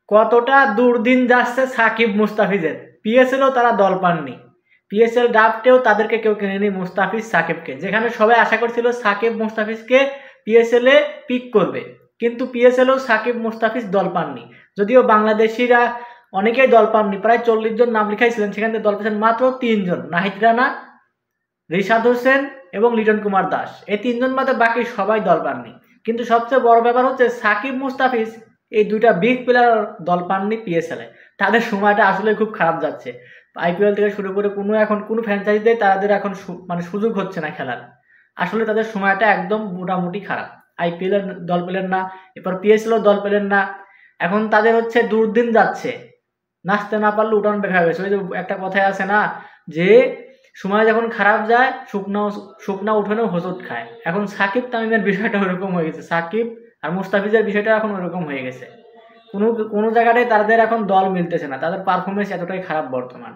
কতটা দুর্দিন যাচ্ছে সাকিব মুস্তাফিজের। পিএসএলও তারা দল পাননি, পিএসএল ড্রাফটেও তাদেরকে কেউ কেনেনি মুস্তাফিজ সাকিবকে, যেখানে সবাই আশা করছিল সাকিব মুস্তাফিজকে পিএসএল এ পিক করবে, কিন্তু পিএসএলও সাকিব মুস্তাফিজ দল পাননি। যদিও বাংলাদেশিরা অনেকেই দল পাননি, প্রায় 40 জন নাম লিখাইছিলেন, সেখান থেকে দল পেয়েছেন মাত্র 3 জন, নাহিদ রানা, রিশাদ হোসেন এবং লিটন কুমার দাস। এই 3 জন বাদে বাকি সবাই দল পাননি। কিন্তু সবচেয়ে বড় ব্যাপার হচ্ছে সাকিব মুস্তাফিজ এই দুইটা বিগ প্লেয়ার দল পাননি পিএসএল এ। তাদের সময়টা আসলে খুব খারাপ যাচ্ছে। আইপিএল থেকে শুরু করে কোনো ফ্র্যাঞ্চাইজিতে তাদের এখন মানে সুযোগ হচ্ছে না খেলার। আসলে তাদের সময়টা একদম মোটামুটি খারাপ। আইপিএল এর দল পেলেন না, এরপর পিএসএল এর দল পেলেন না, এখন তাদের হচ্ছে দুর্দিন যাচ্ছে। নাচতে না পারলে উঠান বের হয়ে গেছে। ওই যে একটা কথাই আছে না, যে সময় যখন খারাপ যায় শুকনা উঠোনেও হোঁচট খায়। এখন সাকিব তামিমের বিষয়টা ওরকম হয়ে গেছে, সাকিব আর মুস্তাফিজের বিষয়টা এখন ওরকম হয়ে গেছে। কোনো কোনো জায়গাটায় তাদের এখন দল মিলতেছে না, তাদের পারফরমেন্স এতটাই খারাপ বর্তমান।